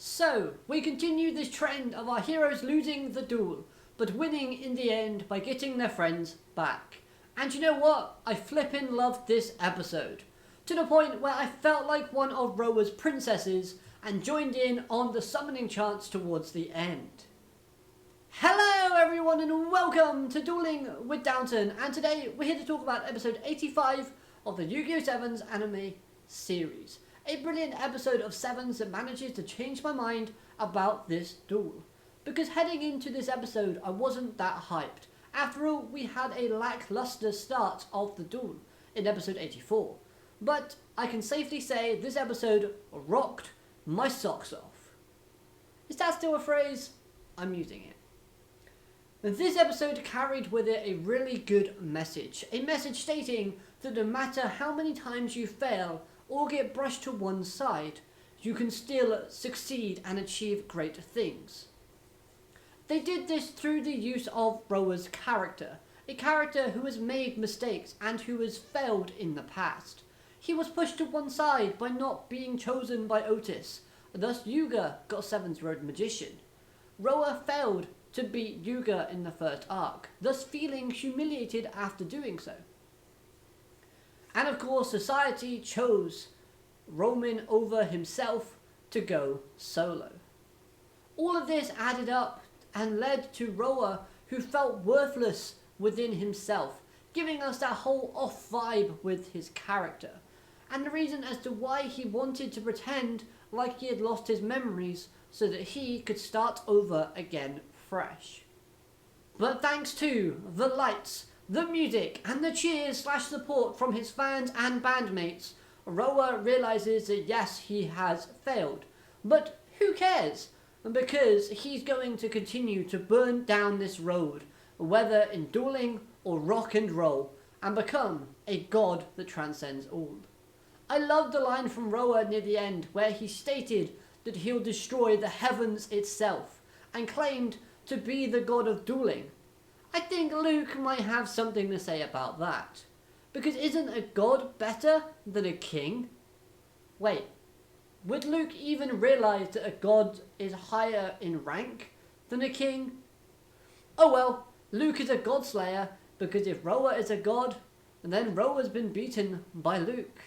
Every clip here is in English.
So, we continue this trend of our heroes losing the duel, but winning in the end by getting their friends back. And you know what? I flippin' loved this episode. To the point where I felt like one of Roa's princesses and joined in on the summoning chants towards the end. Hello everyone and welcome to Dueling with Downton, and today we're here to talk about episode 85 of the Yu-Gi-Oh! 7's anime series. A brilliant episode of Sevens that manages to change my mind about this duel. Because heading into this episode I wasn't that hyped. After all, we had a lackluster start of the duel in episode 84. But I can safely say this episode rocked my socks off. Is that still a phrase? I'm using it. This episode carried with it a really good message. A message stating that no matter how many times you fail or get brushed to one side, you can still succeed and achieve great things. They did this through the use of Roa's character, a character who has made mistakes and who has failed in the past. He was pushed to one side by not being chosen by Otis, thus Yuga got Seven's Road Magician. Roa failed to beat Yuga in the first arc, thus feeling humiliated after doing so. And of course, society chose Roman over himself to go solo. All of this added up and led to Roa, who felt worthless within himself, giving us that whole off vibe with his character. And the reason as to why he wanted to pretend like he had lost his memories so that he could start over again fresh. But thanks to the lights, the music, and the cheers / support from his fans and bandmates, Roa realizes that yes, he has failed. But who cares? Because he's going to continue to burn down this road, whether in dueling or rock and roll, and become a god that transcends all. I love the line from Roa near the end where he stated that he'll destroy the heavens itself, and claimed to be the god of dueling. I think Luke might have something to say about that. Because isn't a god better than a king? Wait, would Luke even realize that a god is higher in rank than a king? Oh well, Luke is a god slayer, because if Roa is a god, then Roa's been beaten by Luke.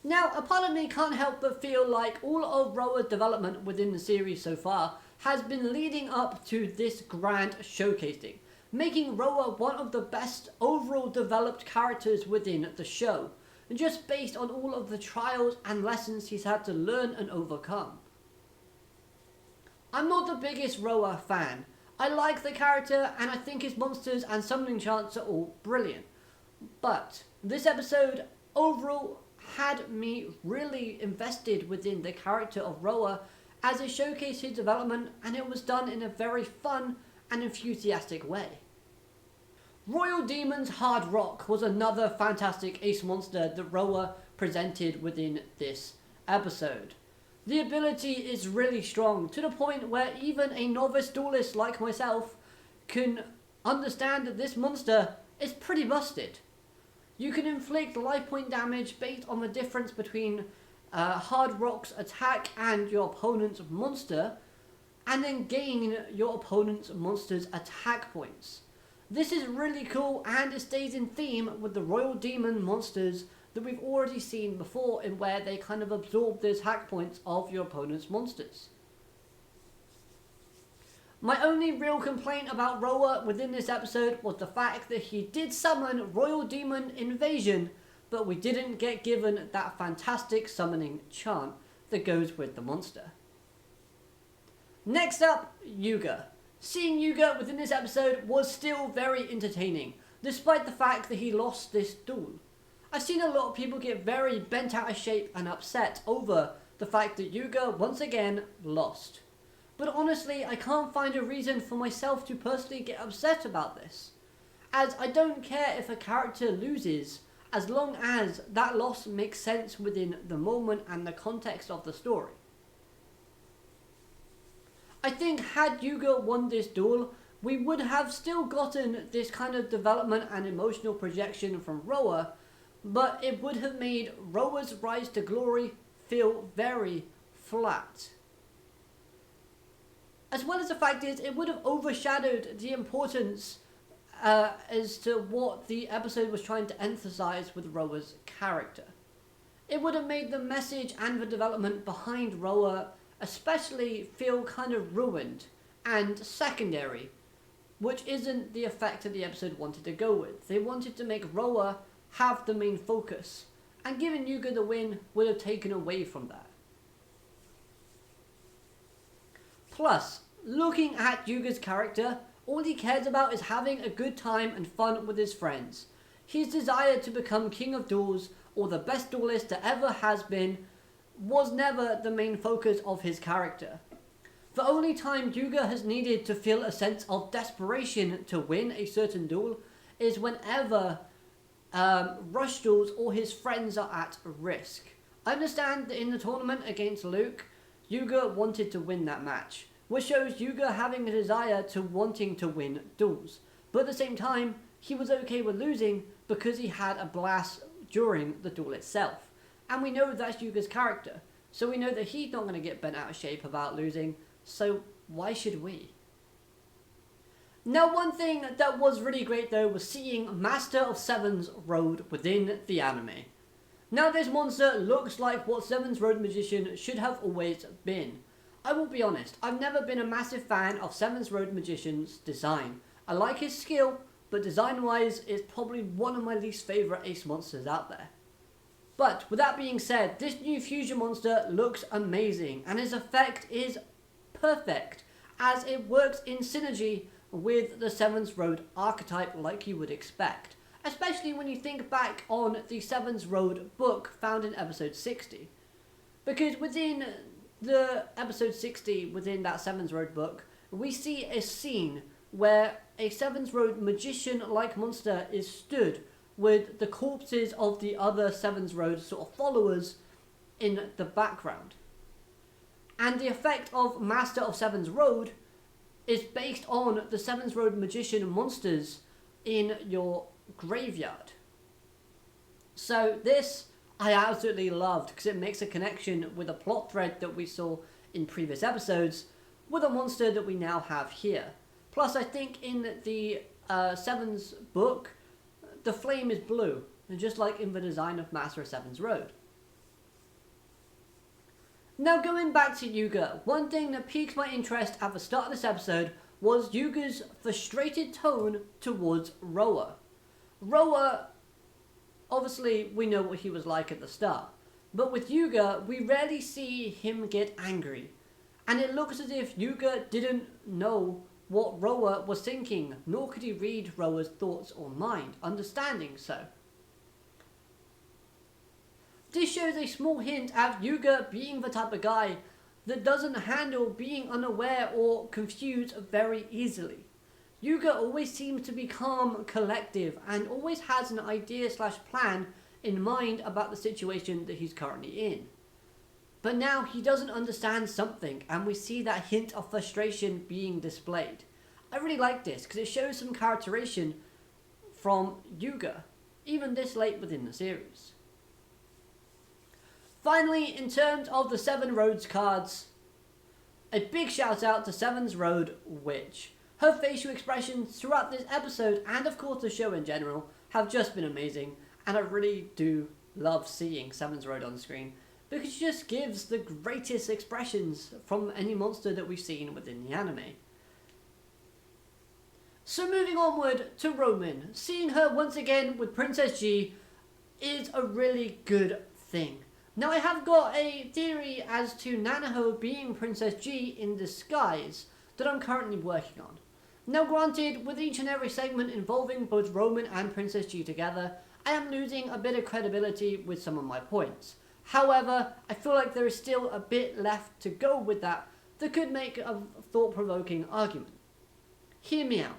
Now, a part of me can't help but feel like all of Roa's development within the series so far has been leading up to this grand showcasing, making Roa one of the best overall developed characters within the show, just based on all of the trials and lessons he's had to learn and overcome. I'm not the biggest Roa fan. I like the character and I think his monsters and summoning chants are all brilliant. But this episode overall had me really invested within the character of Roa as it showcased his development, and it was done in a very fun and enthusiastic way. Royal Demon's Hard Rock was another fantastic ace monster that Roa presented within this episode. The ability is really strong, to the point where even a novice duelist like myself can understand that this monster is pretty busted. You can inflict life point damage based on the difference between Hard Rock's attack and your opponent's monster, and then gain your opponent's monster's attack points. This is really cool, and it stays in theme with the Royal Demon monsters that we've already seen before, in where they kind of absorb the attack points of your opponent's monsters. My only real complaint about Roa within this episode was the fact that he did summon Royal Demon Invasion, but we didn't get given that fantastic summoning chant that goes with the monster. Next up, Yuga. Seeing Yuga within this episode was still very entertaining, despite the fact that he lost this duel. I've seen a lot of people get very bent out of shape and upset over the fact that Yuga once again lost. But honestly, I can't find a reason for myself to personally get upset about this, as I don't care if a character loses, as long as that loss makes sense within the moment and the context of the story. I think had Yuga won this duel, we would have still gotten this kind of development and emotional projection from Roa, but it would have made Roa's rise to glory feel very flat. As well as the fact is, it would have overshadowed the importance as to what the episode was trying to emphasize with Roa's character. It would have made the message and the development behind Roa especially feel kind of ruined and secondary, which isn't the effect that the episode wanted to go with. They wanted to make Roa have the main focus, and giving Yuga the win would have taken away from that. Plus, looking at Yuga's character, all he cares about is having a good time and fun with his friends. His desire to become king of duels, or the best duelist that ever has been, was never the main focus of his character. The only time Yuga has needed to feel a sense of desperation to win a certain duel is whenever Rush Duels or his friends are at risk. I understand that in the tournament against Luke, Yuga wanted to win that match, which shows Yuga having a desire to wanting to win duels. But at the same time, he was okay with losing because he had a blast during the duel itself. And we know that's Yuga's character, so we know that he's not going to get bent out of shape about losing, so why should we? Now, one thing that was really great though was seeing Master of Seven's Road within the anime. Now this monster looks like what Seven's Road Magician should have always been. I will be honest, I've never been a massive fan of Seven's Road Magician's design. I like his skill, but design wise it's probably one of my least favourite ace monsters out there. But with that being said, this new fusion monster looks amazing and his effect is perfect as it works in synergy with the Seven's Road archetype like you would expect. Especially when you think back on the Seven's Road book found in episode 60. Because within the episode 60, within that Seven's Road book, we see a scene where a Seven's Road magician-like monster is stood with the corpses of the other Seven's Road sort of followers in the background. And the effect of Master of Seven's Road is based on the Seven's Road magician monsters in your graveyard. So this I absolutely loved because it makes a connection with a plot thread that we saw in previous episodes with a monster that we now have here. Plus I think in the Seven's book, the flame is blue, just like in the design of Master of Seven's Road. Now going back to Yuga, one thing that piqued my interest at the start of this episode was Yuga's frustrated tone towards Roa. Roa, obviously we know what he was like at the start, but with Yuga we rarely see him get angry, and it looks as if Yuga didn't know what Roa was thinking, nor could he read Roa's thoughts or mind, understanding so. This shows a small hint at Yuga being the type of guy that doesn't handle being unaware or confused very easily. Yuga always seems to be calm, collective, and always has an idea/plan in mind about the situation that he's currently in. But now he doesn't understand something, and we see that hint of frustration being displayed. I really like this, because it shows some characterization from Yuga, even this late within the series. Finally, in terms of the Seven Roads cards, a big shout out to Seven's Road Witch. Her facial expressions throughout this episode, and of course the show in general, have just been amazing, and I really do love seeing Seven's Road on screen, because she just gives the greatest expressions from any monster that we've seen within the anime. So moving onward to Roman, seeing her once again with Princess G is a really good thing. Now I have got a theory as to Nanaho being Princess G in disguise that I'm currently working on. Now granted, with each and every segment involving both Roman and Princess G together, I am losing a bit of credibility with some of my points. However, I feel like there is still a bit left to go with that could make a thought-provoking argument. Hear me out.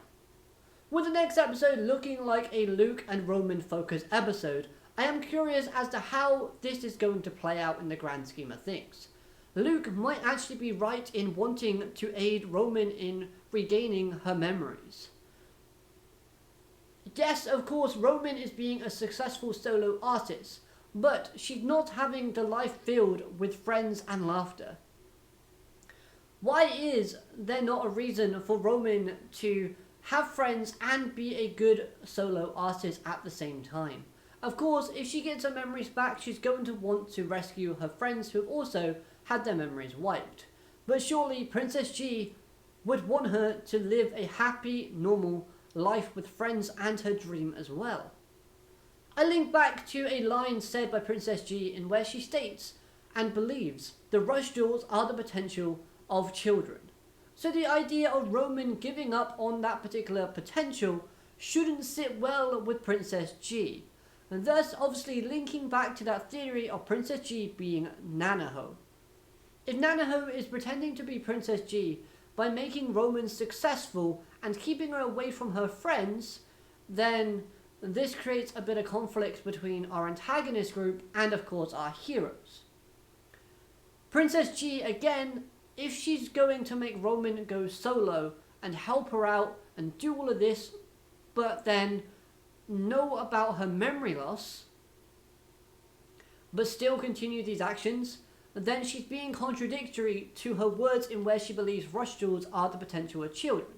With the next episode looking like a Luke and Roman focused episode, I am curious as to how this is going to play out in the grand scheme of things. Luke might actually be right in wanting to aid Roman in regaining her memories. Yes, of course, Roman is being a successful solo artist, but she's not having the life filled with friends and laughter. Why is there not a reason for Roman to have friends and be a good solo artist at the same time? Of course, if she gets her memories back, she's going to want to rescue her friends who have also had their memories wiped. But surely Princess G would want her to live a happy, normal life with friends and her dream as well. I link back to a line said by Princess G in where she states and believes the rush dolls are the potential of children. So the idea of Roman giving up on that particular potential shouldn't sit well with Princess G, and thus obviously linking back to that theory of Princess G being Nanaho. If Nanaho is pretending to be Princess G by making Roman successful and keeping her away from her friends, then this creates a bit of conflict between our antagonist group and of course our heroes. Princess G, again, if she's going to make Roman go solo and help her out and do all of this, but then know about her memory loss, but still continue these actions, then she's being contradictory to her words in where she believes rush dolls are the potential of children.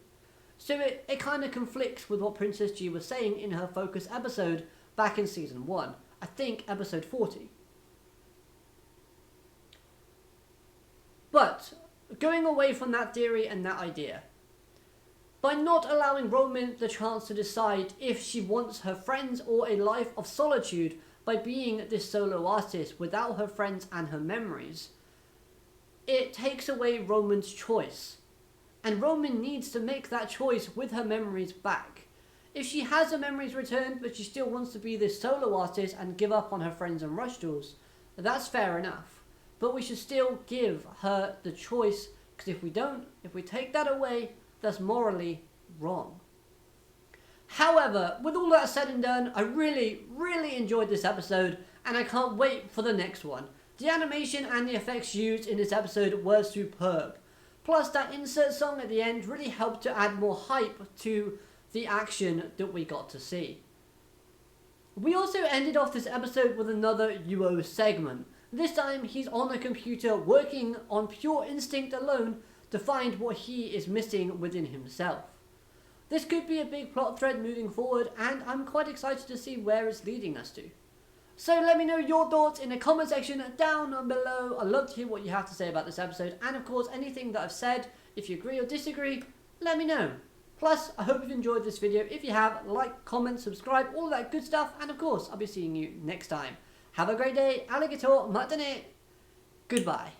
So it kind of conflicts with what Princess G was saying in her focus episode back in season 1. I think episode 40. But going away from that theory and that idea, by not allowing Roman the chance to decide if she wants her friends or a life of solitude by being this solo artist without her friends and her memories, it takes away Roman's choice. And Roman needs to make that choice with her memories back. If she has her memories returned but she still wants to be this solo artist and give up on her friends and rush dolls, that's fair enough. But we should still give her the choice, because if we don't, if we take that away, that's morally wrong. However, with all that said and done, I really enjoyed this episode and I can't wait for the next one. The animation and the effects used in this episode were superb. Plus that insert song at the end really helped to add more hype to the action that we got to see. We also ended off this episode with another UO segment. This time he's on a computer working on pure instinct alone to find what he is missing within himself. This could be a big plot thread moving forward and I'm quite excited to see where it's leading us to. So let me know your thoughts in the comment section down below. I'd love to hear what you have to say about this episode, and of course anything that I've said. If you agree or disagree, let me know. Plus, I hope you've enjoyed this video. If you have, like, comment, subscribe, all that good stuff, and of course I'll be seeing you next time. Have a great day, alligator matane. Goodbye.